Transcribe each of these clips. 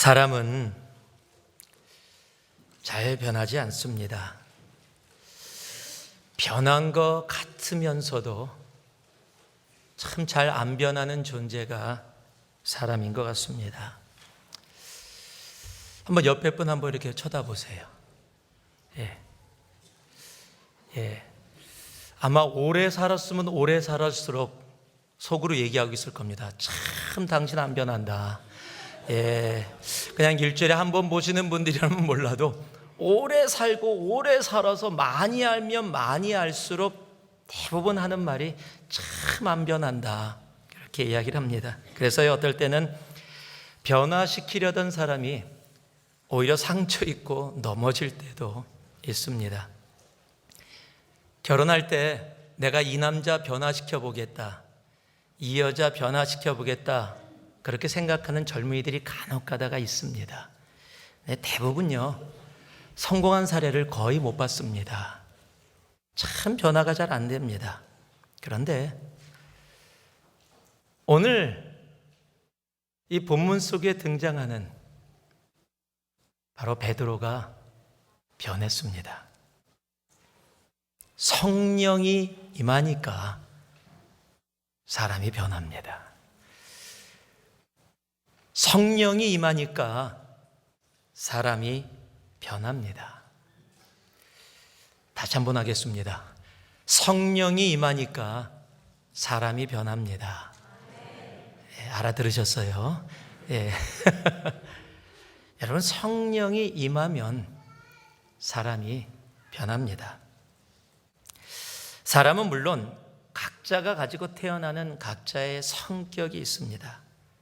사람은 잘 변하지 않습니다. 변한 것 같으면서도 참 잘 안 변하는 존재가 사람인 것 같습니다. 한번 옆에 분 한번 이렇게 쳐다보세요. 아마 오래 살았으면 오래 살았을수록 속으로 얘기하고 있을 겁니다. 참 당신 안 변한다. 그냥 일주일에 한 번 보시는 분들이라면 몰라도 오래 살고 오래 살아서 많이 알면 많이 알수록 대부분 하는 말이 참 안 변한다, 이렇게 이야기를 합니다. 그래서 어떨 때는 변화시키려던 사람이 오히려 상처 입고 넘어질 때도 있습니다. 결혼할 때 내가 이 남자 변화시켜 보겠다, 이 여자 변화시켜 보겠다, 그렇게 생각하는 젊은이들이 간혹 가다가 있습니다. 대부분요, 성공한 사례를 거의 못 봤습니다. 참 변화가 잘 안 됩니다. 그런데 오늘 이 본문 속에 등장하는 바로 베드로가 변했습니다. 성령이 임하니까 사람이 변합니다. 성령이 임하니까 사람이 변합니다. 다시 한번 하겠습니다. 성령이 임하니까 사람이 변합니다. 알아들으셨어요? 여러분, 성령이 임하면 사람이 변합니다. 사람은 물론 각자가 가지고 태어나는 각자의 성격이 있습니다.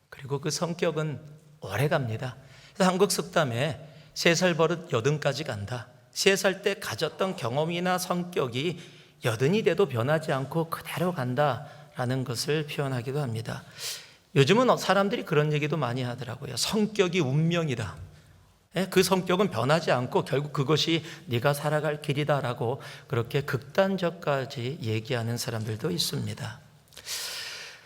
그리고 그 성격은 오래 갑니다. 그래서 한국 속담에 3살 버릇 80까지 간다. 3살 때 가졌던 경험이나 성격이 80이 돼도 변하지 않고 그대로 간다라는 것을 표현하기도 합니다. 요즘은 사람들이 그런 얘기도 많이 하더라고요. 성격이 운명이다. 그 성격은 변하지 않고 결국 그것이 네가 살아갈 길이다라고 그렇게 극단적까지 얘기하는 사람들도 있습니다.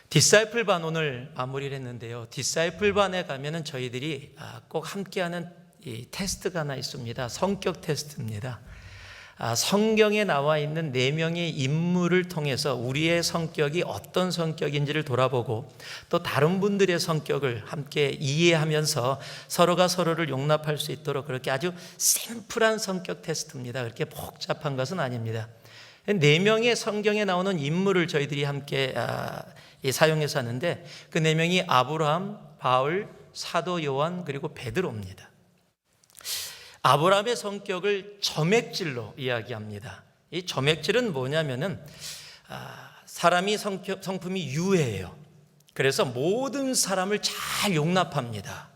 디사이플 반 오늘 마무리를 했는데요. 디사이플 반에 가면은 저희들이 꼭 함께하는 이 테스트가 하나 있습니다. 성격 테스트입니다. 성경에 나와 있는 4명의 인물을 통해서 우리의 성격이 어떤 성격인지를 돌아보고 또 다른 분들의 성격을 함께 이해하면서 서로가 서로를 용납할 수 있도록 그렇게 아주 심플한 성격 테스트입니다. 그렇게 복잡한 것은 아닙니다. 4명의 성경에 나오는 인물을 저희들이 함께 사용해서 하는데 그 4명이 아브라함, 바울, 사도 요한 그리고 베드로입니다. 아브라함의 성격을 점액질로 이야기합니다. 이 점액질은 뭐냐면은 사람이 성품이 유해해요. 그래서 모든 사람을 잘 용납합니다.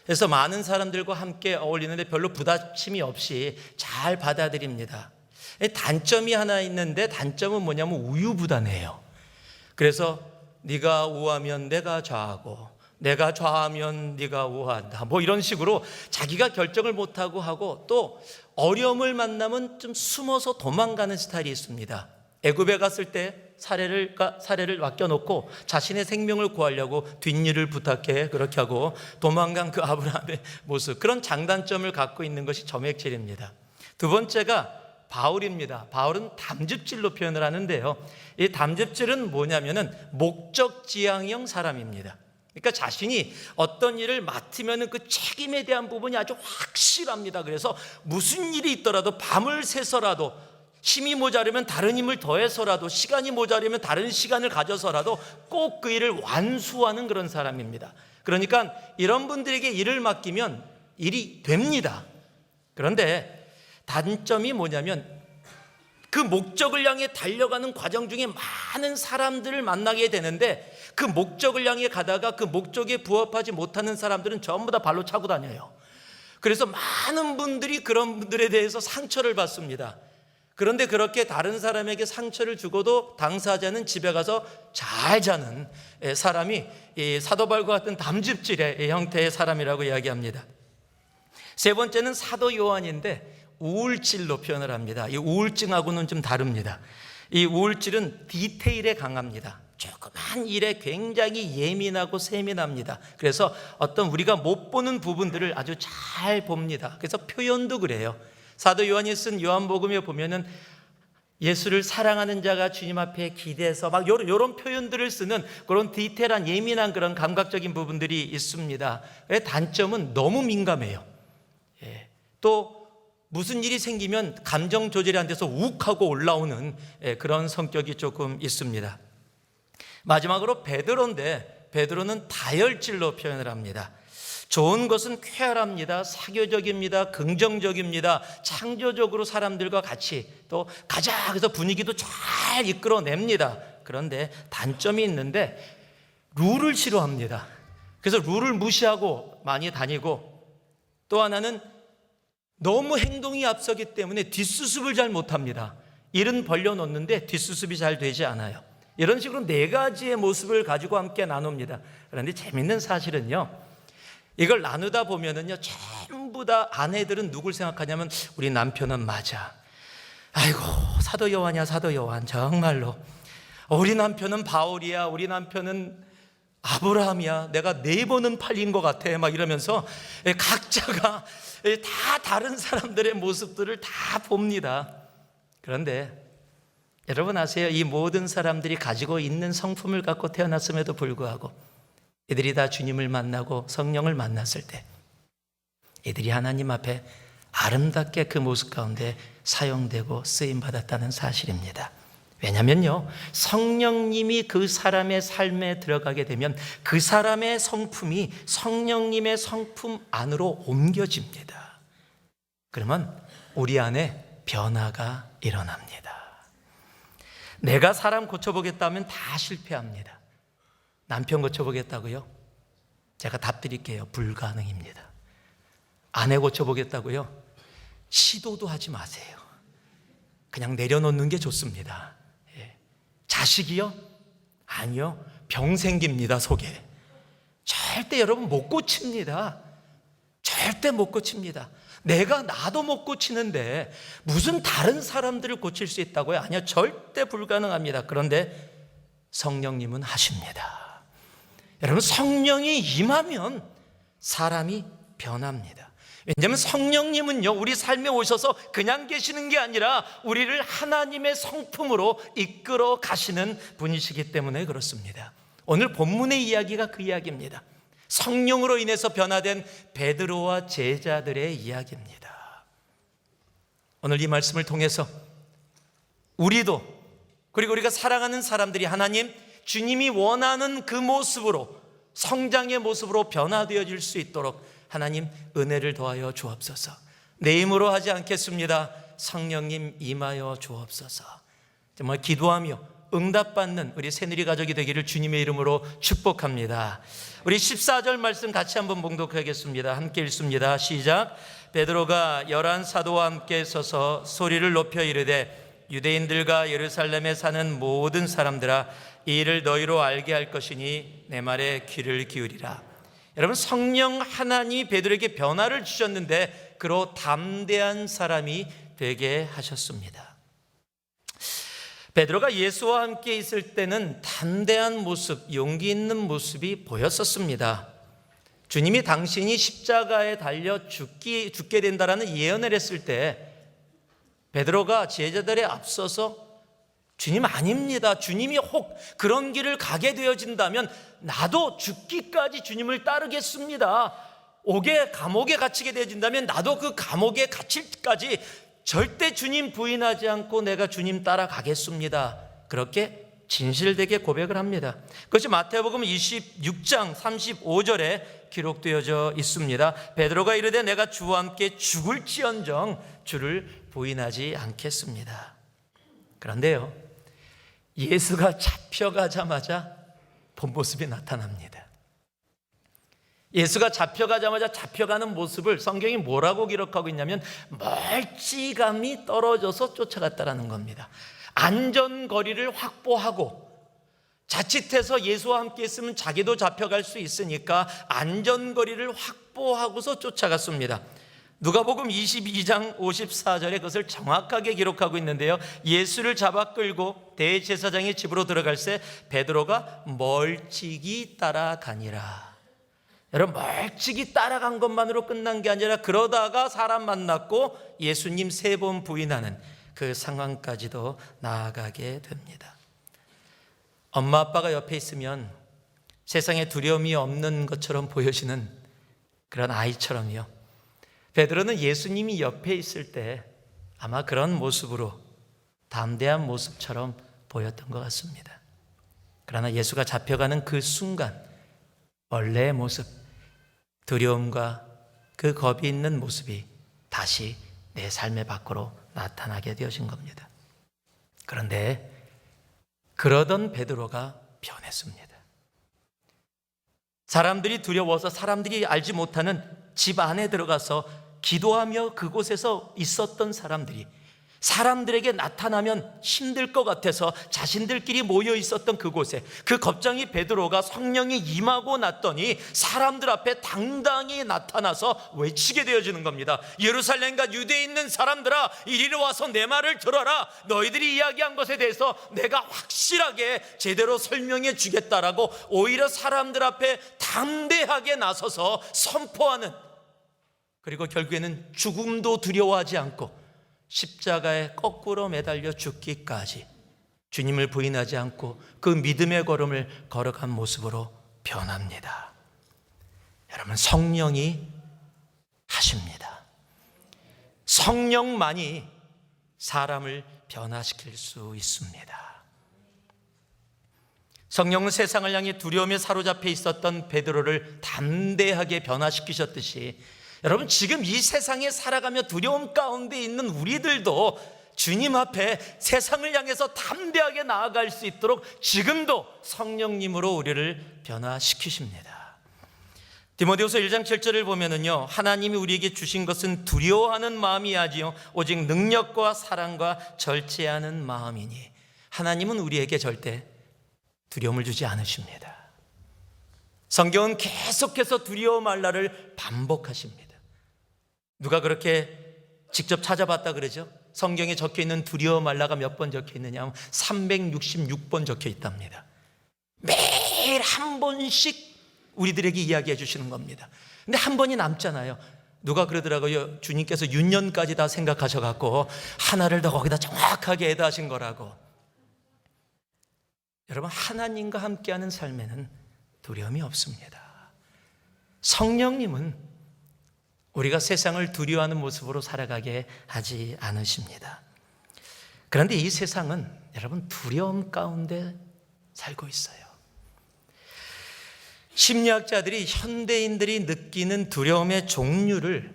그래서 많은 사람들과 함께 어울리는데 별로 부딪힘이 없이 잘 받아들입니다. 단점이 하나 있는데 단점은 뭐냐면 우유부단해요. 그래서 네가 우하면 내가 좌하고 내가 좌하면 네가 우하한다, 뭐 이런 식으로 자기가 결정을 못하고 하고 또 어려움을 만나면 좀 숨어서 도망가는 스타일이 있습니다. 애굽에 갔을 때 사례를 맡겨놓고 자신의 생명을 구하려고 뒷일을 부탁해 그렇게 하고 도망간 그 아브라함의 모습, 그런 장단점을 갖고 있는 것이 점액질입니다. 두 번째가 바울입니다. 바울은 담즙질로 표현을 하는데요, 이 담즙질은 뭐냐면은 목적지향형 사람입니다. 그러니까 자신이 어떤 일을 맡으면 그 책임에 대한 부분이 아주 확실합니다. 그래서 무슨 일이 있더라도 밤을 새서라도, 힘이 모자르면 다른 힘을 더해서라도, 시간이 모자르면 다른 시간을 가져서라도 꼭 그 일을 완수하는 그런 사람입니다. 그러니까 이런 분들에게 일을 맡기면 일이 됩니다. 그런데 단점이 뭐냐면 그 목적을 향해 달려가는 과정 중에 많은 사람들을 만나게 되는데 그 목적을 향해 가다가 그 목적에 부합하지 못하는 사람들은 전부 다 발로 차고 다녀요. 그래서 많은 분들이 그런 분들에 대해서 상처를 받습니다. 그런데 그렇게 다른 사람에게 상처를 주고도 당사자는 집에 가서 잘 자는 사람이 사도 바울과 같은 담즙질의 형태의 사람이라고 이야기합니다. 세 번째는 사도 요한인데 우울질로 표현을 합니다. 이 우울증하고는 좀 다릅니다. 이 우울질은 디테일에 강합니다. 조그만 일에 굉장히 예민하고 세민합니다. 그래서 어떤 우리가 못 보는 부분들을 아주 잘 봅니다. 그래서 표현도 그래요. 사도 요한이 쓴 요한복음에 보면은 예수를 사랑하는 자가 주님 앞에 기대서 막 이런 표현들을 쓰는 그런 디테일한 예민한 그런 감각적인 부분들이 있습니다. 단점은 너무 민감해요. 또 무슨 일이 생기면 감정 조절이 안 돼서 욱하고 올라오는 그런 성격이 조금 있습니다. 마지막으로 베드로인데 베드로는 다혈질로 표현을 합니다. 좋은 것은 쾌활합니다. 사교적입니다. 긍정적입니다. 창조적으로 사람들과 같이 또 가자 해서 분위기도 잘 이끌어냅니다. 그런데 단점이 있는데 룰을 싫어합니다. 그래서 룰을 무시하고 많이 다니고, 또 하나는 너무 행동이 앞서기 때문에 뒷수습을 잘 못합니다. 일은 벌려놓는데 뒷수습이 잘 되지 않아요. 이런 식으로 네 가지의 모습을 가지고 함께 나눕니다. 그런데 재밌는 사실은요, 이걸 나누다 보면은요, 전부 다 아내들은 누굴 생각하냐면 우리 남편은 맞아. 아이고, 사도 요한이야, 사도 요한. 정말로 우리 남편은 바울이야, 우리 남편은 아브라함이야. 내가 4번은 팔린 것 같아. 막 이러면서 각자가 다 다른 사람들의 모습들을 다 봅니다. 그런데 여러분 아세요? 이 모든 사람들이 가지고 있는 성품을 갖고 태어났음에도 불구하고 이들이 다 주님을 만나고 성령을 만났을 때 이들이 하나님 앞에 아름답게 그 모습 가운데 사용되고 쓰임받았다는 사실입니다. 왜냐면요, 성령님이 그 사람의 삶에 들어가게 되면 그 사람의 성품이 성령님의 성품 안으로 옮겨집니다. 그러면 우리 안에 변화가 일어납니다. 내가 사람 고쳐보겠다면 다 실패합니다. 남편 고쳐보겠다고요? 제가 답 드릴게요. 불가능입니다. 아내 고쳐보겠다고요? 시도도 하지 마세요. 그냥 내려놓는 게 좋습니다. 자식이요? 아니요. 병 생깁니다, 속에. 절대 여러분 못 고칩니다. 절대 못 고칩니다. 나도 못 고치는데 무슨 다른 사람들을 고칠 수 있다고요? 아니요. 절대 불가능합니다. 그런데 성령님은 하십니다. 여러분, 성령이 임하면 사람이 변합니다. 왜냐하면 성령님은요, 우리 삶에 오셔서 그냥 계시는 게 아니라 우리를 하나님의 성품으로 이끌어 가시는 분이시기 때문에 그렇습니다. 오늘 본문의 이야기가 그 이야기입니다. 성령으로 인해서 변화된 베드로와 제자들의 이야기입니다. 오늘 이 말씀을 통해서 우리도, 그리고 우리가 사랑하는 사람들이 하나님, 주님이 원하는 그 모습으로, 성장의 모습으로 변화되어질 수 있도록 하나님 은혜를 더하여 주옵소서. 내 힘으로 하지 않겠습니다. 성령님 임하여 주옵소서. 정말 기도하며 응답받는 우리 새누리 가족이 되기를 주님의 이름으로 축복합니다. 우리 14절 말씀 같이 한번 봉독하겠습니다. 함께 읽습니다. 시작. 베드로가 11 사도와 함께 서서 소리를 높여 이르되 유대인들과 예루살렘에 사는 모든 사람들아, 이 일을 너희로 알게 할 것이니 내 말에 귀를 기울이라. 여러분, 성령 하나님이 베드로에게 변화를 주셨는데 그로 담대한 사람이 되게 하셨습니다. 베드로가 예수와 함께 있을 때는 담대한 모습, 용기 있는 모습이 보였었습니다. 주님이 당신이 십자가에 달려 죽게 된다라는 예언을 했을 때 베드로가 제자들에 앞서서 주님 아닙니다. 주님이 혹 그런 길을 가게 되어진다면 나도 죽기까지 주님을 따르겠습니다. 감옥에 갇히게 되어진다면 나도 그 감옥에 갇힐까지 절대 주님 부인하지 않고 내가 주님 따라가겠습니다. 그렇게 진실되게 고백을 합니다. 그것이 마태복음 26장 35절에 기록되어져 있습니다. 베드로가 이르되 내가 주와 함께 죽을지언정 주를 부인하지 않겠습니다. 그런데요, 예수가 잡혀가자마자 본 모습이 나타납니다. 예수가 잡혀가자마자 잡혀가는 모습을 성경이 뭐라고 기록하고 있냐면 멀찌감이 떨어져서 쫓아갔다라는 겁니다. 안전거리를 확보하고, 자칫해서 예수와 함께 있으면 자기도 잡혀갈 수 있으니까 안전거리를 확보하고서 쫓아갔습니다. 누가복음 22장 54절에 그것을 정확하게 기록하고 있는데요. 예수를 잡아 끌고 대제사장의 집으로 들어갈 때 베드로가 멀찍이 따라가니라. 여러분, 멀찍이 따라간 것만으로 끝난 게 아니라 그러다가 사람 만났고 예수님 3번 부인하는 그 상황까지도 나아가게 됩니다. 엄마 아빠가 옆에 있으면 세상에 두려움이 없는 것처럼 보여지는 그런 아이처럼요, 베드로는 예수님이 옆에 있을 때 아마 그런 모습으로 담대한 모습처럼 보였던 것 같습니다. 그러나 예수가 잡혀가는 그 순간 원래의 모습, 두려움과 그 겁이 있는 모습이 다시 내 삶의 밖으로 나타나게 되어진 겁니다. 그런데 그러던 베드로가 변했습니다. 사람들이 두려워서 사람들이 알지 못하는 집 안에 들어가서 기도하며 그곳에서 있었던 사람들에게 나타나면 힘들 것 같아서 자신들끼리 모여 있었던 그곳에 그 겁쟁이 베드로가 성령이 임하고 났더니 사람들 앞에 당당히 나타나서 외치게 되어지는 겁니다. 예루살렘과 유대에 있는 사람들아, 이리로 와서 내 말을 들어라. 너희들이 이야기한 것에 대해서 내가 확실하게 제대로 설명해 주겠다라고 오히려 사람들 앞에 담대하게 나서서 선포하는, 그리고 결국에는 죽음도 두려워하지 않고 십자가에 거꾸로 매달려 죽기까지 주님을 부인하지 않고 그 믿음의 걸음을 걸어간 모습으로 변합니다. 여러분, 성령이 하십니다. 성령만이 사람을 변화시킬 수 있습니다. 성령은 세상을 향해 두려움에 사로잡혀 있었던 베드로를 담대하게 변화시키셨듯이 여러분, 지금 이 세상에 살아가며 두려움 가운데 있는 우리들도 주님 앞에 세상을 향해서 담대하게 나아갈 수 있도록 지금도 성령님으로 우리를 변화시키십니다. 디모데후서 1장 7절을 보면은요, 하나님이 우리에게 주신 것은 두려워하는 마음이 아니요 오직 능력과 사랑과 절제하는 마음이니. 하나님은 우리에게 절대 두려움을 주지 않으십니다. 성경은 계속해서 두려워 말라를 반복하십니다. 누가 그렇게 직접 찾아봤다 그러죠? 성경에 적혀 있는 두려워 말라가 몇 번 적혀 있느냐 하면 366번 적혀 있답니다. 매일 한 번씩 우리들에게 이야기해 주시는 겁니다. 근데 한 번이 남잖아요. 누가 그러더라고요. 주님께서 6년까지 다 생각하셔갖고 하나를 더 거기다 정확하게 애다하신 거라고. 여러분, 하나님과 함께하는 삶에는 두려움이 없습니다. 성령님은 우리가 세상을 두려워하는 모습으로 살아가게 하지 않으십니다. 그런데 이 세상은 여러분 두려움 가운데 살고 있어요. 심리학자들이 현대인들이 느끼는 두려움의 종류를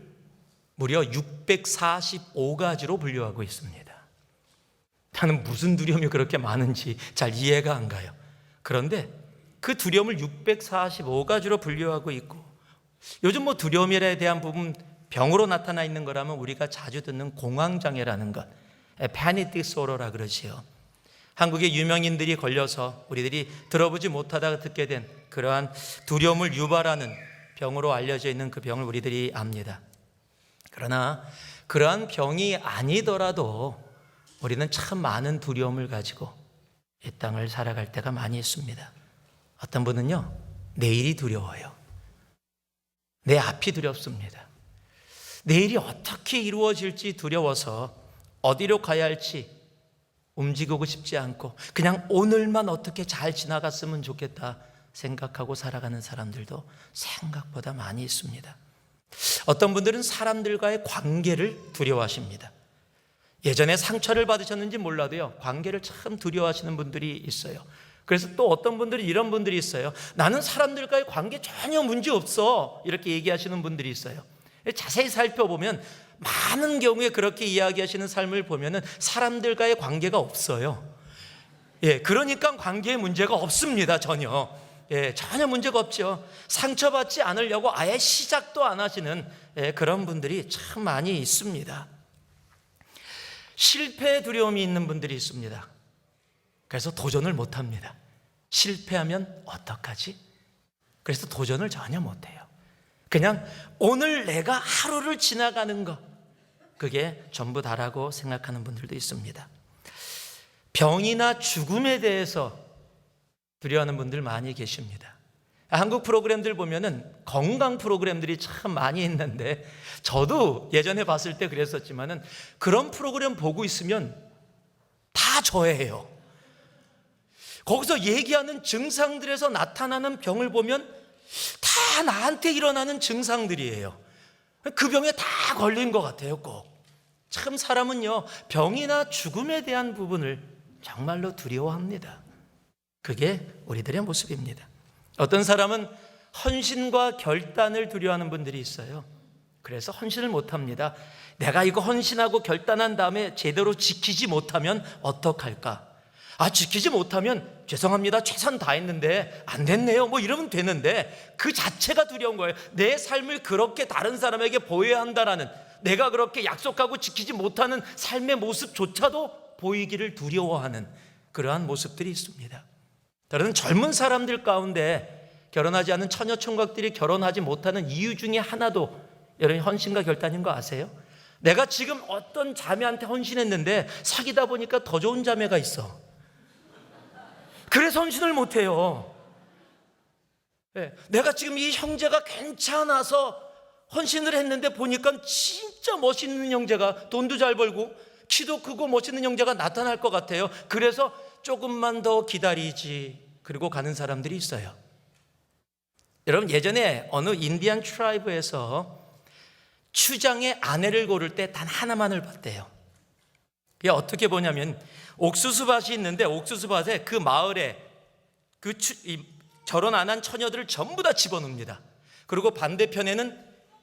무려 645가지로 분류하고 있습니다. 나는 무슨 두려움이 그렇게 많은지 잘 이해가 안 가요. 그런데 그 두려움을 645가지로 분류하고 있고, 요즘 두려움에 대한 부분 병으로 나타나 있는 거라면 우리가 자주 듣는 공황장애라는 것, Panic Disorder라 그러지요. 한국의 유명인들이 걸려서 우리들이 들어보지 못하다가 듣게 된 그러한 두려움을 유발하는 병으로 알려져 있는 그 병을 우리들이 압니다. 그러나 그러한 병이 아니더라도 우리는 참 많은 두려움을 가지고 이 땅을 살아갈 때가 많이 있습니다. 어떤 분은요, 내일이 두려워요. 내 앞이 두렵습니다. 내일이 어떻게 이루어질지 두려워서 어디로 가야 할지 움직이고 싶지 않고 그냥 오늘만 어떻게 잘 지나갔으면 좋겠다 생각하고 살아가는 사람들도 생각보다 많이 있습니다. 어떤 분들은 사람들과의 관계를 두려워하십니다. 예전에 상처를 받으셨는지 몰라도요, 관계를 참 두려워하시는 분들이 있어요. 그래서 또 어떤 분들은 이런 분들이 있어요. 나는 사람들과의 관계 전혀 문제 없어, 이렇게 얘기하시는 분들이 있어요. 자세히 살펴보면 많은 경우에 그렇게 이야기하시는 삶을 보면은 사람들과의 관계가 없어요. 그러니까 관계에 문제가 없습니다. 전혀 문제가 없죠. 상처받지 않으려고 아예 시작도 안 하시는 그런 분들이 참 많이 있습니다. 실패의 두려움이 있는 분들이 있습니다. 그래서 도전을 못합니다. 실패하면 어떡하지? 그래서 도전을 전혀 못해요. 그냥 오늘 내가 하루를 지나가는 거, 그게 전부 다라고 생각하는 분들도 있습니다. 병이나 죽음에 대해서 두려워하는 분들 많이 계십니다. 한국 프로그램들 보면은 건강 프로그램들이 참 많이 있는데, 저도 예전에 봤을 때 그랬었지만은 그런 프로그램 보고 있으면 다 저예요. 거기서 얘기하는 증상들에서 나타나는 병을 보면 다 나한테 일어나는 증상들이에요. 그 병에 다 걸린 것 같아요, 꼭. 참 사람은요, 병이나 죽음에 대한 부분을 정말로 두려워합니다. 그게 우리들의 모습입니다. 어떤 사람은 헌신과 결단을 두려워하는 분들이 있어요. 그래서 헌신을 못합니다. 내가 이거 헌신하고 결단한 다음에 제대로 지키지 못하면 어떡할까? 지키지 못하면 죄송합니다, 최선 다했는데 안 됐네요, 뭐 이러면 되는데, 그 자체가 두려운 거예요. 내 삶을 그렇게 다른 사람에게 보여야 한다라는, 내가 그렇게 약속하고 지키지 못하는 삶의 모습조차도 보이기를 두려워하는 그러한 모습들이 있습니다. 다른 젊은 사람들 가운데 결혼하지 않은 처녀 총각들이 결혼하지 못하는 이유 중에 하나도 여러분 헌신과 결단인 거 아세요? 내가 지금 어떤 자매한테 헌신했는데 사귀다 보니까 더 좋은 자매가 있어. 그래서 헌신을 못해요. 내가 지금 이 형제가 괜찮아서 헌신을 했는데 보니까 진짜 멋있는 형제가, 돈도 잘 벌고 키도 크고 멋있는 형제가 나타날 것 같아요. 그래서 조금만 더 기다리지, 그리고 가는 사람들이 있어요. 여러분, 예전에 어느 인디안 트라이브에서 추장의 아내를 고를 때 단 하나만을 봤대요. 그게 어떻게 보냐면, 옥수수밭이 있는데 옥수수밭에 그 마을에 결혼 안 한 처녀들을 전부 다 집어넣습니다. 그리고 반대편에는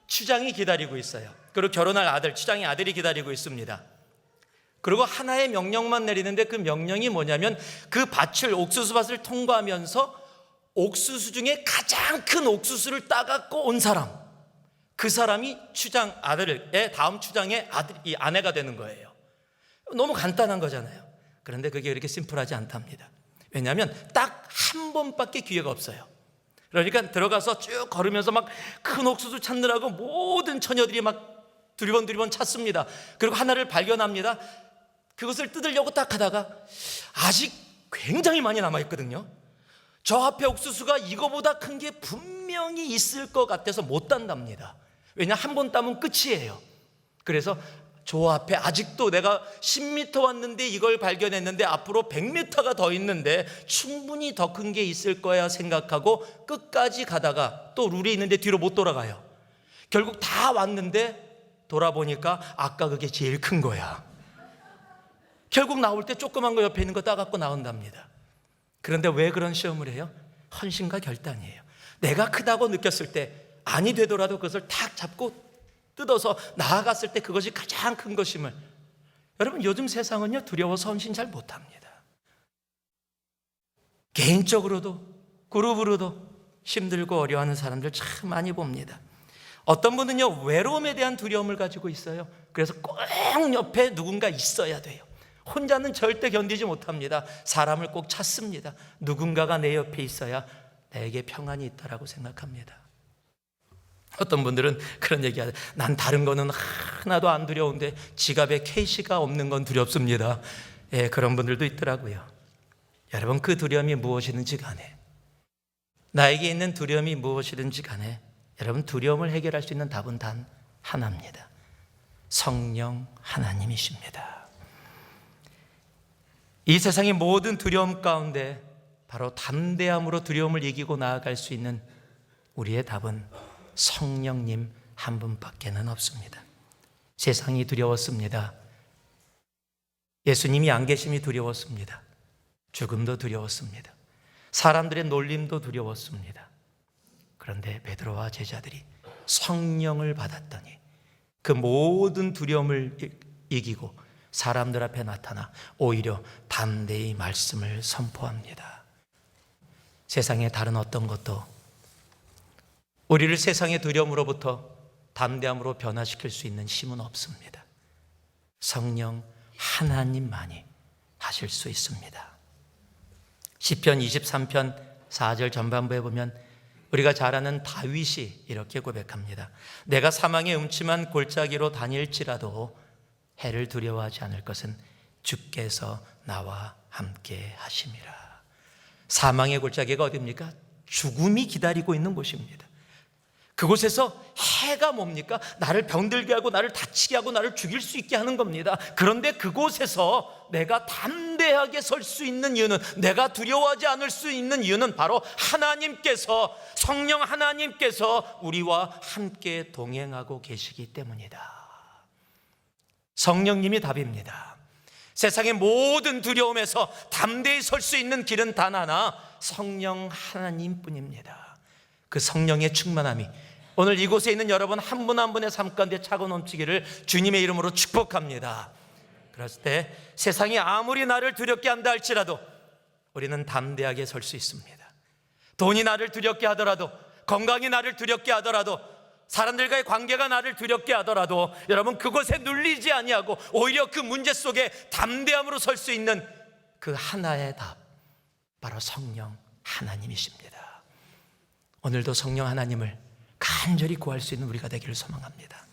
추장이 기다리고 있어요. 그리고 결혼할 아들, 추장의 아들이 기다리고 있습니다. 그리고 하나의 명령만 내리는데, 그 명령이 뭐냐면 그 밭을, 옥수수밭을 통과하면서 옥수수 중에 가장 큰 옥수수를 따갖고 온 사람, 그 사람이 추장 아들의 다음 추장의 이 아내가 되는 거예요. 너무 간단한 거잖아요. 그런데 그게 그렇게 심플하지 않답니다. 왜냐하면 딱 한 번밖에 기회가 없어요. 그러니까 들어가서 쭉 걸으면서 막 큰 옥수수 찾느라고 모든 처녀들이 막 두리번 찾습니다. 그리고 하나를 발견합니다. 그것을 뜯으려고 딱 하다가 아직 굉장히 많이 남아있거든요. 저 앞에 옥수수가 이거보다 큰 게 분명히 있을 것 같아서 못 딴답니다. 왜냐, 한 번 따면 끝이에요. 그래서 저 앞에 아직도 내가 10m 왔는데 이걸 발견했는데 앞으로 100m가 더 있는데 충분히 더 큰 게 있을 거야 생각하고 끝까지 가다가 또 룰이 있는데 뒤로 못 돌아가요. 결국 다 왔는데 돌아보니까 아까 그게 제일 큰 거야. 결국 나올 때 조그만 거 옆에 있는 거 따갖고 나온답니다. 그런데 왜 그런 시험을 해요? 헌신과 결단이에요. 내가 크다고 느꼈을 때 아니 되더라도 그것을 탁 잡고 뜯어서 나아갔을 때 그것이 가장 큰 것임을. 여러분, 요즘 세상은요, 두려워서 헌신 잘 못합니다. 개인적으로도 그룹으로도 힘들고 어려워하는 사람들 참 많이 봅니다. 어떤 분은요, 외로움에 대한 두려움을 가지고 있어요. 그래서 꼭 옆에 누군가 있어야 돼요. 혼자는 절대 견디지 못합니다. 사람을 꼭 찾습니다. 누군가가 내 옆에 있어야 내게 평안이 있다라고 생각합니다. 어떤 분들은 그런 얘기하죠. 난 다른 거는 하나도 안 두려운데 지갑에 캐시가 없는 건 두렵습니다. 그런 분들도 있더라고요. 여러분, 그 두려움이 무엇이든지 간에, 나에게 있는 두려움이 무엇이든지 간에, 여러분, 두려움을 해결할 수 있는 답은 단 하나입니다. 성령 하나님이십니다. 이 세상의 모든 두려움 가운데 바로 담대함으로 두려움을 이기고 나아갈 수 있는 우리의 답은 성령님 한 분밖에는 없습니다. 세상이 두려웠습니다. 예수님이 안 계심이 두려웠습니다. 죽음도 두려웠습니다. 사람들의 놀림도 두려웠습니다. 그런데 베드로와 제자들이 성령을 받았더니 그 모든 두려움을 이기고 사람들 앞에 나타나 오히려 담대히 말씀을 선포합니다. 세상의 다른 어떤 것도 우리를 세상의 두려움으로부터 담대함으로 변화시킬 수 있는 힘은 없습니다. 성령 하나님만이 하실 수 있습니다. 시편 23편 4절 전반부에 보면 우리가 잘 아는 다윗이 이렇게 고백합니다. 내가 사망의 음침한 골짜기로 다닐지라도 해를 두려워하지 않을 것은 주께서 나와 함께 하심이라. 사망의 골짜기가 어디입니까? 죽음이 기다리고 있는 곳입니다. 그곳에서 해가 뭡니까? 나를 병들게 하고 나를 다치게 하고 나를 죽일 수 있게 하는 겁니다. 그런데 그곳에서 내가 담대하게 설 수 있는 이유는, 내가 두려워하지 않을 수 있는 이유는 바로 하나님께서, 성령 하나님께서 우리와 함께 동행하고 계시기 때문이다. 성령님이 답입니다. 세상의 모든 두려움에서 담대히 설 수 있는 길은 단 하나, 성령 하나님뿐입니다. 그 성령의 충만함이 오늘 이곳에 있는 여러분 한 분 한 분의 삶 가운데 차고 넘치기를 주님의 이름으로 축복합니다. 그랬을 때 세상이 아무리 나를 두렵게 한다 할지라도 우리는 담대하게 설 수 있습니다. 돈이 나를 두렵게 하더라도, 건강이 나를 두렵게 하더라도, 사람들과의 관계가 나를 두렵게 하더라도 여러분 그곳에 눌리지 아니하고 오히려 그 문제 속에 담대함으로 설 수 있는 그 하나의 답, 바로 성령 하나님이십니다. 오늘도 성령 하나님을 간절히 구할 수 있는 우리가 되기를 소망합니다.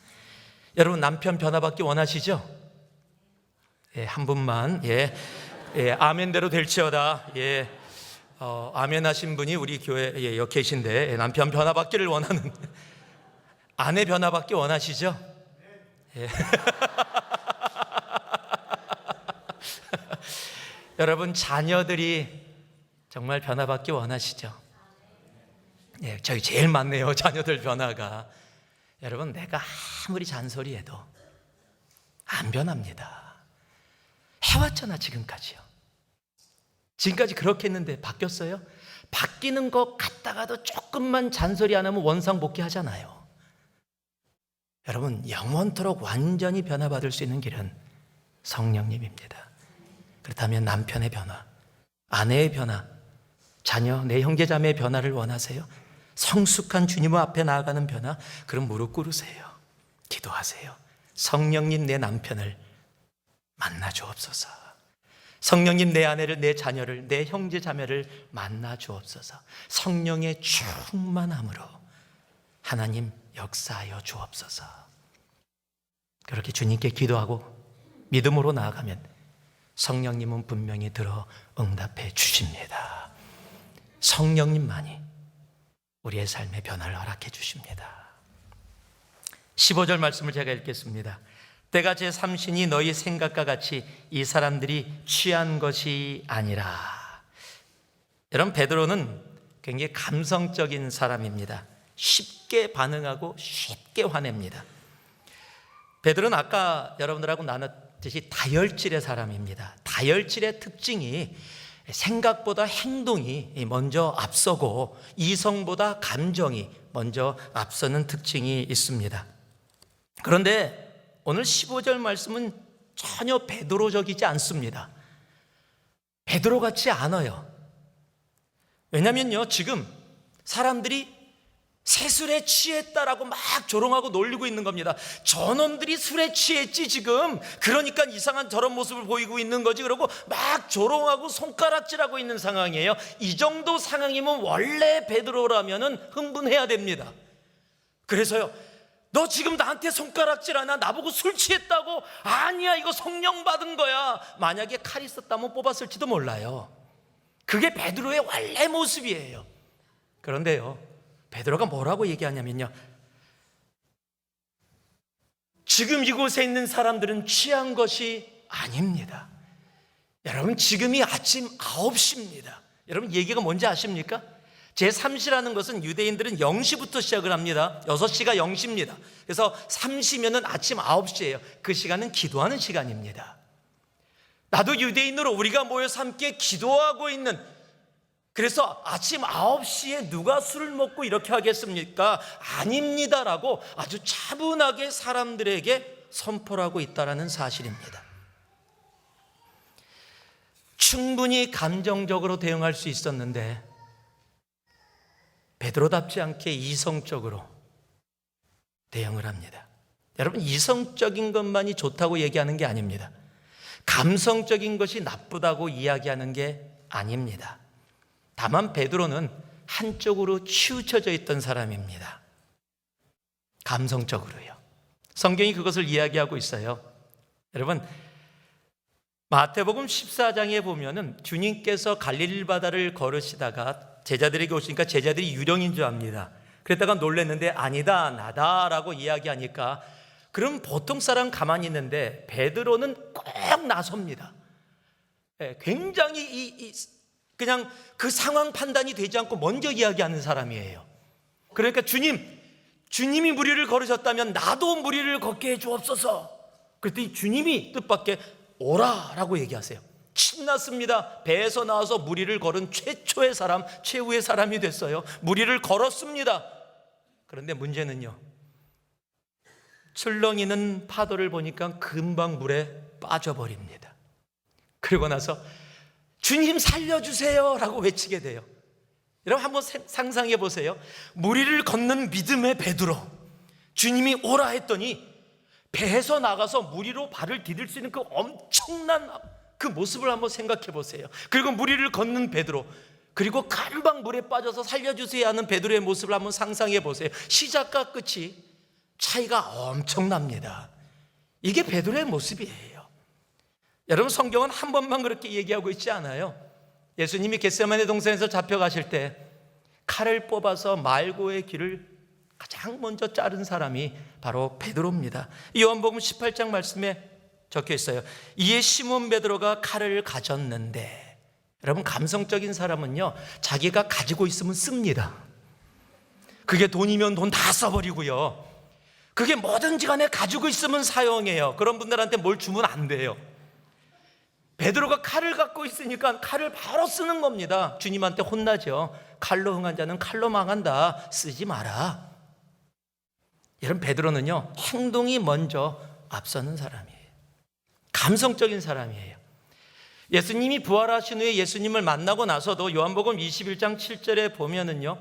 여러분 남편 변화받기 원하시죠? 예, 한 분만 아멘대로 될지어다. 아멘 하신 분이 우리 교회에 계신데 남편 변화받기를 원하는 아내 변화받기 원하시죠? 예. 여러분 자녀들이 정말 변화받기 원하시죠? 예, 저희 제일 많네요, 자녀들 변화가. 여러분 내가 아무리 잔소리해도 안 변합니다. 해왔잖아 지금까지요. 지금까지 그렇게 했는데 바뀌었어요? 바뀌는 것 같다가도 조금만 잔소리 안 하면 원상복귀 하잖아요. 여러분 영원토록 완전히 변화받을 수 있는 길은 성령님입니다. 그렇다면 남편의 변화, 아내의 변화, 자녀, 내 형제자매의 변화를 원하세요? 성숙한 주님 앞에 나아가는 변화? 그럼 무릎 꿇으세요. 기도하세요. 성령님 내 남편을 만나 주옵소서. 성령님 내 아내를, 내 자녀를, 내 형제자매를 만나 주옵소서. 성령의 충만함으로 하나님 역사하여 주옵소서. 그렇게 주님께 기도하고 믿음으로 나아가면 성령님은 분명히 들어 응답해 주십니다. 성령님만이 우리의 삶의 변화를 허락해 주십니다. 15절 말씀을 제가 읽겠습니다. 때가 제 삼신이 너희 생각과 같이 이 사람들이 취한 것이 아니라. 여러분 베드로는 굉장히 감성적인 사람입니다. 쉽게 반응하고 쉽게 화냅니다. 베드로는 아까 여러분들하고 나눴듯이 다혈질의 사람입니다. 다혈질의 특징이 생각보다 행동이 먼저 앞서고 이성보다 감정이 먼저 앞서는 특징이 있습니다. 그런데 오늘 15절 말씀은 전혀 베드로적이지 않습니다. 베드로 같지 않아요. 왜냐면요, 지금 사람들이 새술에 취했다라고 막 조롱하고 놀리고 있는 겁니다. 저놈들이 술에 취했지 지금, 그러니까 이상한 저런 모습을 보이고 있는 거지, 그러고 막 조롱하고 손가락질하고 있는 상황이에요. 이 정도 상황이면 원래 베드로라면은 흥분해야 됩니다. 그래서요, 너 지금 나한테 손가락질하나? 나보고 술 취했다고? 아니야, 이거 성령 받은 거야. 만약에 칼 있었다면 뽑았을지도 몰라요. 그게 베드로의 원래 모습이에요. 그런데요, 베드로가 뭐라고 얘기하냐면요, 지금 이곳에 있는 사람들은 취한 것이 아닙니다. 여러분 지금이 아침 9시입니다. 여러분 얘기가 뭔지 아십니까? 제3시라는 것은 유대인들은 0시부터 시작을 합니다. 6시가 0시입니다. 그래서 3시면은 아침 9시예요. 그 시간은 기도하는 시간입니다. 나도 유대인으로 우리가 모여서 함께 기도하고 있는, 그래서 아침 9시에 누가 술을 먹고 이렇게 하겠습니까? 아닙니다라고 아주 차분하게 사람들에게 선포를 하고 있다는 사실입니다. 충분히 감정적으로 대응할 수 있었는데 베드로답지 않게 이성적으로 대응을 합니다. 여러분 이성적인 것만이 좋다고 얘기하는 게 아닙니다. 감성적인 것이 나쁘다고 이야기하는 게 아닙니다. 다만 베드로는 한쪽으로 치우쳐져 있던 사람입니다. 감성적으로요. 성경이 그것을 이야기하고 있어요. 여러분, 마태복음 14장에 보면은 주님께서 갈릴리 바다를 걸으시다가 제자들에게 오시니까 제자들이 유령인 줄 압니다. 그랬다가 놀랐는데 아니다, 나다라고 이야기하니까 그럼 보통 사람 가만히 있는데 베드로는 꼭 나섭니다. 굉장히 그냥 그 상황 판단이 되지 않고 먼저 이야기하는 사람이에요. 그러니까 주님이 무리를 걸으셨다면 나도 무리를 걷게 해 주옵소서. 그랬더니 주님이 뜻밖의 오라라고 얘기하세요. 신났습니다. 배에서 나와서 무리를 걸은 최초의 사람, 최후의 사람이 됐어요. 무리를 걸었습니다. 그런데 문제는요, 출렁이는 파도를 보니까 금방 물에 빠져버립니다. 그리고 나서 주님 살려주세요 라고 외치게 돼요. 여러분 한번 상상해 보세요. 무리를 걷는 믿음의 베드로, 주님이 오라 했더니 배에서 나가서 무리로 발을 디딜 수 있는 그 엄청난 그 모습을 한번 생각해 보세요. 그리고 무리를 걷는 베드로, 그리고 금방 물에 빠져서 살려주세요 하는 베드로의 모습을 한번 상상해 보세요. 시작과 끝이 차이가 엄청납니다. 이게 베드로의 모습이에요. 여러분, 성경은 한 번만 그렇게 얘기하고 있지 않아요. 예수님이 겟세마네 동산에서 잡혀가실 때 칼을 뽑아서 말고의 길을 가장 먼저 자른 사람이 바로 베드로입니다. 요한복음 18장 말씀에 적혀 있어요. 이에 시몬 베드로가 칼을 가졌는데, 여러분 감성적인 사람은요 자기가 가지고 있으면 씁니다. 그게 돈이면 돈 다 써버리고요, 그게 뭐든지 간에 가지고 있으면 사용해요. 그런 분들한테 뭘 주면 안 돼요. 베드로가 칼을 갖고 있으니까 칼을 바로 쓰는 겁니다. 주님한테 혼나죠. 칼로 흥한 자는 칼로 망한다, 쓰지 마라. 여러분, 베드로는요 행동이 먼저 앞서는 사람이에요. 감성적인 사람이에요. 예수님이 부활하신 후에 예수님을 만나고 나서도 요한복음 21장 7절에 보면은요,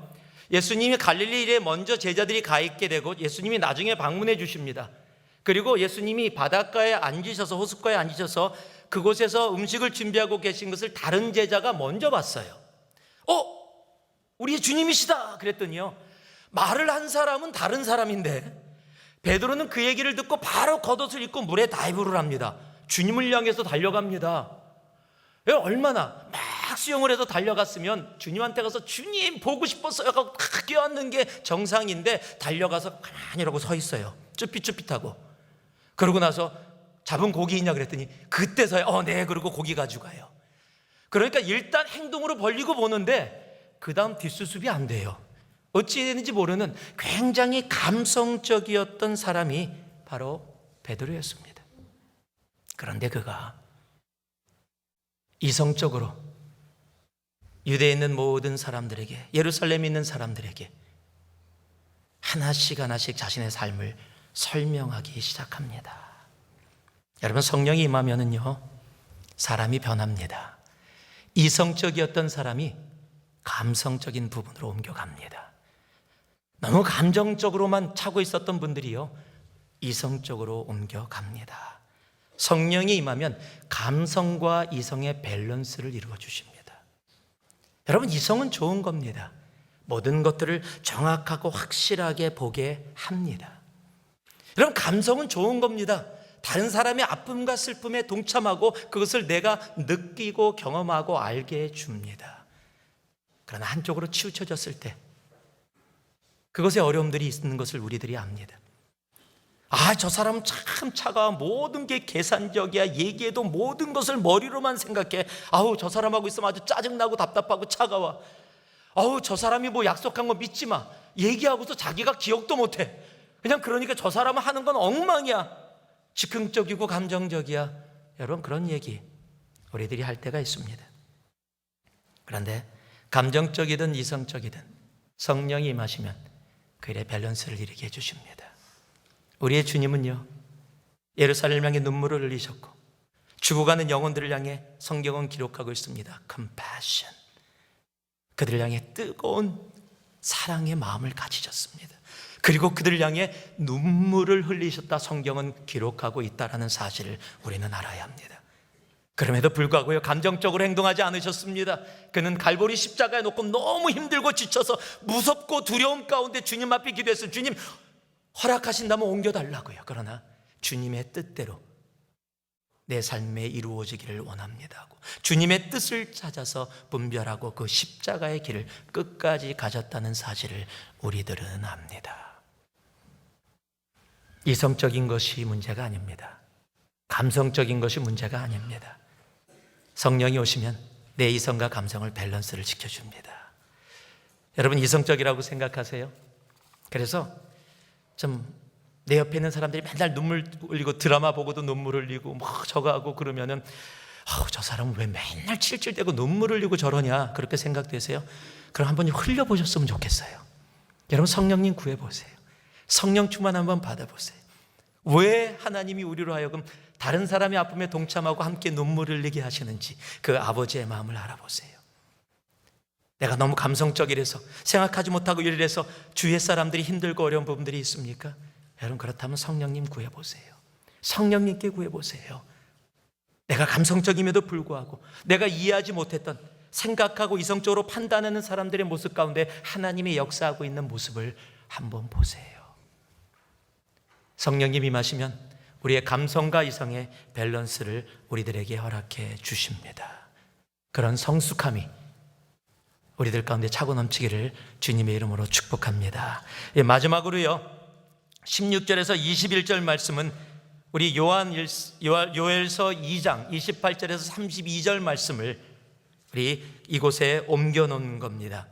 예수님이 갈릴리에 먼저 제자들이 가 있게 되고 예수님이 나중에 방문해 주십니다. 그리고 예수님이 바닷가에 앉으셔서, 호숫가에 앉으셔서 그곳에서 음식을 준비하고 계신 것을 다른 제자가 먼저 봤어요. 우리의 주님이시다 그랬더니요, 말을 한 사람은 다른 사람인데 베드로는 그 얘기를 듣고 바로 겉옷을 입고 물에 다이브를 합니다. 주님을 향해서 달려갑니다. 얼마나 막 수영을 해서 달려갔으면 주님한테 가서 주님 보고 싶었어요 하고 껴안는 게 정상인데 달려가서 가만히 이러고 서 있어요. 쭈삣쭈삣하고. 그러고 나서 잡은 고기 있냐 그랬더니 그때서야 네, 그러고 고기 가져가요. 그러니까 일단 행동으로 벌리고 보는데 그 다음 뒷수습이 안 돼요. 어찌 되는지 모르는 굉장히 감성적이었던 사람이 바로 베드로였습니다. 그런데 그가 이성적으로 유대에 있는 모든 사람들에게, 예루살렘에 있는 사람들에게 하나씩 하나씩 자신의 삶을 설명하기 시작합니다. 여러분, 성령이 임하면은요 사람이 변합니다. 이성적이었던 사람이 감성적인 부분으로 옮겨갑니다. 너무 감정적으로만 차고 있었던 분들이요 이성적으로 옮겨갑니다. 성령이 임하면 감성과 이성의 밸런스를 이루어 주십니다. 여러분, 이성은 좋은 겁니다. 모든 것들을 정확하고 확실하게 보게 합니다. 여러분, 감성은 좋은 겁니다. 다른 사람의 아픔과 슬픔에 동참하고 그것을 내가 느끼고 경험하고 알게 해줍니다. 그러나 한쪽으로 치우쳐졌을 때 그것에 어려움들이 있는 것을 우리들이 압니다. 저 사람은 참 차가워, 모든 게 계산적이야, 얘기해도 모든 것을 머리로만 생각해. 저 사람하고 있으면 아주 짜증나고 답답하고 차가워. 저 사람이 뭐 약속한 거 믿지 마, 얘기하고서 자기가 기억도 못해. 그냥 그러니까 저 사람은 하는 건 엉망이야, 즉흥적이고 감정적이야. 여러분, 그런 얘기 우리들이 할 때가 있습니다. 그런데 감정적이든 이성적이든 성령이 임하시면 그 일의 밸런스를 이루게 해주십니다. 우리의 주님은요 예루살렘 향해 눈물을 흘리셨고 죽어가는 영혼들을 향해 성경은 기록하고 있습니다. compassion, 그들을 향해 뜨거운 사랑의 마음을 가지셨습니다. 그리고 그들을 향해 눈물을 흘리셨다 성경은 기록하고 있다는 사실을 우리는 알아야 합니다. 그럼에도 불구하고요, 감정적으로 행동하지 않으셨습니다. 그는 갈보리 십자가에 놓고 너무 힘들고 지쳐서 무섭고 두려움 가운데 주님 앞에 기도했어요. 주님, 허락하신다면 옮겨달라고요. 그러나 주님의 뜻대로 내 삶에 이루어지기를 원합니다 하고 주님의 뜻을 찾아서 분별하고 그 십자가의 길을 끝까지 가졌다는 사실을 우리들은 압니다. 이성적인 것이 문제가 아닙니다. 감성적인 것이 문제가 아닙니다. 성령이 오시면 내 이성과 감성을 밸런스를 지켜줍니다. 여러분, 이성적이라고 생각하세요? 그래서 좀 내 옆에 있는 사람들이 맨날 눈물 흘리고 드라마 보고도 눈물 흘리고 뭐 저거 하고 그러면은 저 사람은 왜 맨날 칠칠대고 눈물 흘리고 저러냐, 그렇게 생각되세요? 그럼 한번 흘려보셨으면 좋겠어요. 여러분, 성령님 구해보세요. 성령 충만 한번 받아보세요. 왜 하나님이 우리로 하여금 다른 사람의 아픔에 동참하고 함께 눈물 흘리게 하시는지 그 아버지의 마음을 알아보세요. 내가 너무 감성적이라서 생각하지 못하고 이래서 주위의 사람들이 힘들고 어려운 부분들이 있습니까? 여러분, 그렇다면 성령님 구해보세요. 성령님께 구해보세요. 내가 감성적임에도 불구하고 내가 이해하지 못했던, 생각하고 이성적으로 판단하는 사람들의 모습 가운데 하나님이 역사하고 있는 모습을 한번 보세요. 성령님 임하시면 우리의 감성과 이성의 밸런스를 우리들에게 허락해 주십니다. 그런 성숙함이 우리들 가운데 차고 넘치기를 주님의 이름으로 축복합니다. 마지막으로요, 16절에서 21절 말씀은 우리 요엘서 2장 28절에서 32절 말씀을 우리 이곳에 옮겨놓은 겁니다.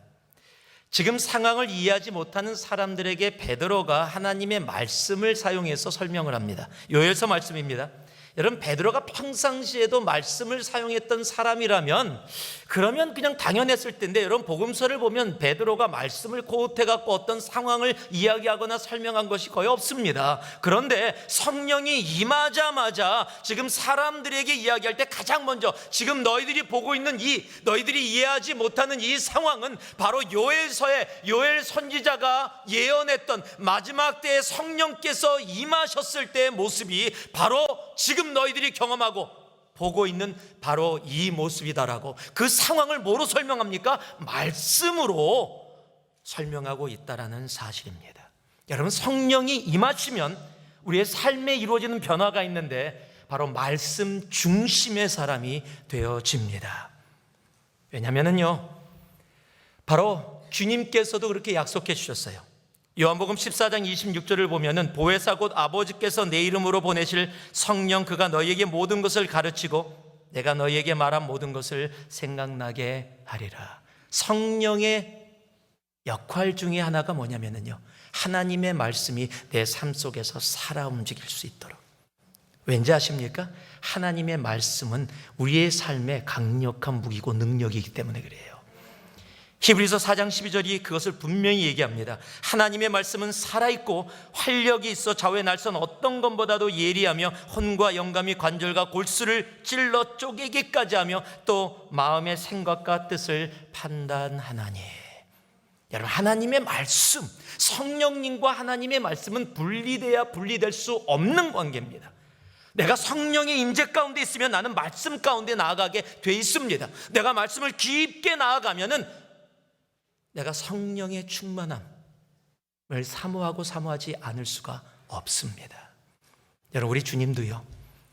지금 상황을 이해하지 못하는 사람들에게 베드로가 하나님의 말씀을 사용해서 설명을 합니다. 요엘서 말씀입니다. 여러분, 베드로가 평상시에도 말씀을 사용했던 사람이라면 그러면 그냥 당연했을 텐데, 여러분, 복음서를 보면 베드로가 말씀을 코트해갖고 어떤 상황을 이야기하거나 설명한 것이 거의 없습니다. 그런데 성령이 임하자마자 지금 사람들에게 이야기할 때 가장 먼저 지금 너희들이 보고 있는 너희들이 이해하지 못하는 이 상황은 바로 요엘서에 요엘 선지자가 예언했던 마지막 때에 성령께서 임하셨을 때의 모습이 바로 지금 너희들이 경험하고 보고 있는 바로 이 모습이다라고, 그 상황을 뭐로 설명합니까? 말씀으로 설명하고 있다라는 사실입니다. 여러분, 성령이 임하시면 우리의 삶에 이루어지는 변화가 있는데 바로 말씀 중심의 사람이 되어집니다. 왜냐하면요, 바로 주님께서도 그렇게 약속해 주셨어요. 요한복음 14장 26절을 보면은 보혜사 곧 아버지께서 내 이름으로 보내실 성령, 그가 너희에게 모든 것을 가르치고 내가 너희에게 말한 모든 것을 생각나게 하리라. 성령의 역할 중에 하나가 뭐냐면요, 하나님의 말씀이 내 삶 속에서 살아 움직일 수 있도록. 왠지 아십니까? 하나님의 말씀은 우리의 삶에 강력한 무기고 능력이기 때문에 그래요. 히브리서 4장 12절이 그것을 분명히 얘기합니다. 하나님의 말씀은 살아있고 활력이 있어 좌우의 날선 어떤 것보다도 예리하며 혼과 영감이 관절과 골수를 찔러 쪼개기까지 하며 또 마음의 생각과 뜻을 판단하나니. 여러분, 하나님의 말씀, 성령님과 하나님의 말씀은 분리돼야 분리될 수 없는 관계입니다. 내가 성령의 임재 가운데 있으면 나는 말씀 가운데 나아가게 돼 있습니다. 내가 말씀을 깊게 나아가면은 내가 성령의 충만함을 사모하고 사모하지 않을 수가 없습니다. 여러분, 우리 주님도요,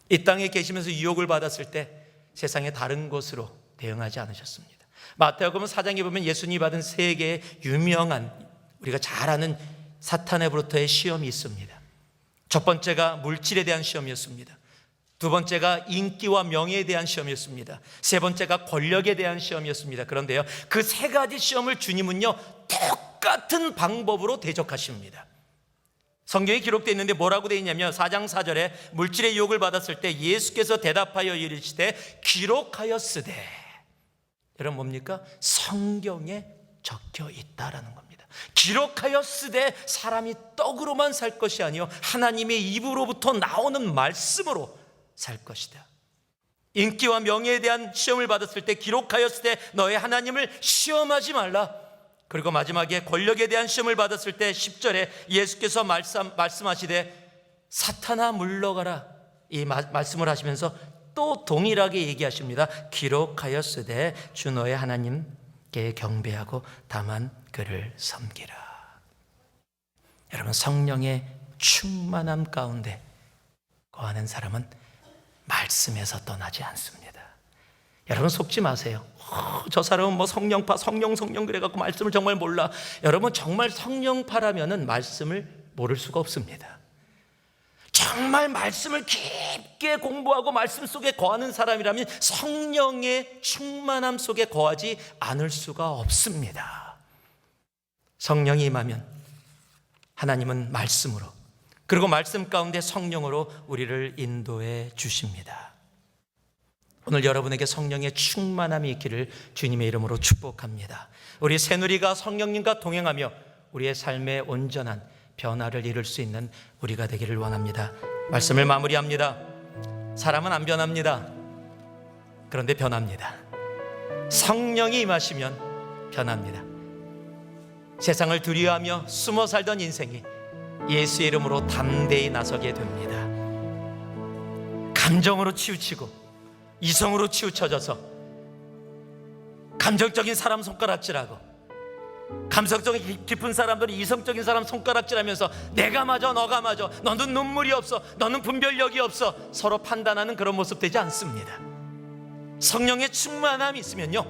이 땅에 계시면서 유혹을 받았을 때 세상의 다른 것으로 대응하지 않으셨습니다. 마태복음 4장에 보면 예수님이 받은 세 개의 유명한, 우리가 잘 아는 사탄으로부터의 시험이 있습니다. 첫 번째가 물질에 대한 시험이었습니다. 두 번째가 인기와 명예에 대한 시험이었습니다. 세 번째가 권력에 대한 시험이었습니다. 그런데요, 그 세 가지 시험을 주님은요, 똑같은 방법으로 대적하십니다. 성경에 기록되어 있는데 뭐라고 되어 있냐면 4장 4절에 물질의 유혹을 받았을 때 예수께서 대답하여 이르시되 기록하였으되. 여러분, 뭡니까? 성경에 적혀 있다라는 겁니다. 기록하였으되 사람이 떡으로만 살 것이 아니요 하나님의 입으로부터 나오는 말씀으로 살 것이다. 인기와 명예에 대한 시험을 받았을 때 기록하였을 때 너의 하나님을 시험하지 말라. 그리고 마지막에 권력에 대한 시험을 받았을 때 10절에 예수께서 말씀하시되 사탄아 물러가라, 이 말씀을 하시면서 또 동일하게 얘기하십니다. 기록하였으되 주 너의 하나님께 경배하고 다만 그를 섬기라. 여러분, 성령의 충만함 가운데 거하는 사람은 말씀에서 떠나지 않습니다. 여러분, 속지 마세요. 저 사람은 뭐 성령파, 성령 그래갖고 말씀을 정말 몰라. 여러분, 정말 성령파라면은 말씀을 모를 수가 없습니다. 정말 말씀을 깊게 공부하고 말씀 속에 거하는 사람이라면 성령의 충만함 속에 거하지 않을 수가 없습니다. 성령이 임하면 하나님은 말씀으로, 그리고 말씀 가운데 성령으로 우리를 인도해 주십니다. 오늘 여러분에게 성령의 충만함이 있기를 주님의 이름으로 축복합니다. 우리 새누리가 성령님과 동행하며 우리의 삶의 온전한 변화를 이룰 수 있는 우리가 되기를 원합니다. 말씀을 마무리합니다. 사람은 안 변합니다. 그런데 변합니다. 성령이 임하시면 변합니다. 세상을 두려워하며 숨어 살던 인생이 예수의 이름으로 담대히 나서게 됩니다. 감정으로 치우치고 이성으로 치우쳐져서 감정적인 사람 손가락질하고, 감성적인 깊은 사람들이 이성적인 사람 손가락질하면서 내가 맞아 너가 맞아, 너는 눈물이 없어, 너는 분별력이 없어, 서로 판단하는 그런 모습 되지 않습니다. 성령의 충만함이 있으면요,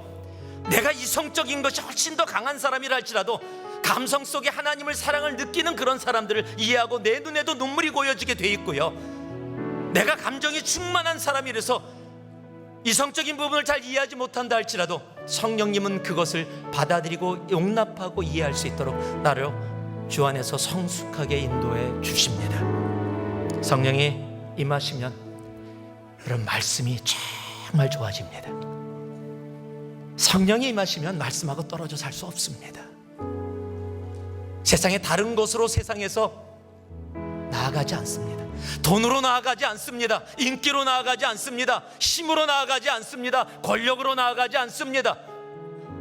내가 이성적인 것이 훨씬 더 강한 사람이라 할지라도 감성 속에 하나님을, 사랑을 느끼는 그런 사람들을 이해하고 내 눈에도 눈물이 고여지게 돼 있고요, 내가 감정이 충만한 사람이라서 이성적인 부분을 잘 이해하지 못한다 할지라도 성령님은 그것을 받아들이고 용납하고 이해할 수 있도록 나를 주 안에서 성숙하게 인도해 주십니다. 성령이 임하시면 그런 말씀이 정말 좋아집니다. 성령이 임하시면 말씀하고 떨어져 살 수 없습니다. 세상의 다른 것으로 세상에서 나아가지 않습니다. 돈으로 나아가지 않습니다. 인기로 나아가지 않습니다. 힘으로 나아가지 않습니다. 권력으로 나아가지 않습니다.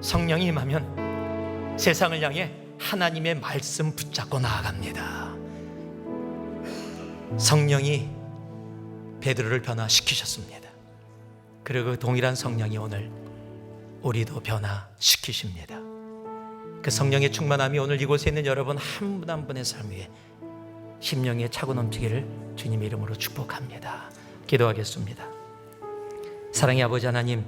성령이 임하면 세상을 향해 하나님의 말씀 붙잡고 나아갑니다. 성령이 베드로를 변화시키셨습니다. 그리고 그 동일한 성령이 오늘 우리도 변화시키십니다. 그 성령의 충만함이 오늘 이곳에 있는 여러분 한 분 한 분의 삶 위에 심령에 차고 넘치기를 주님의 이름으로 축복합니다. 기도하겠습니다. 사랑의 아버지 하나님,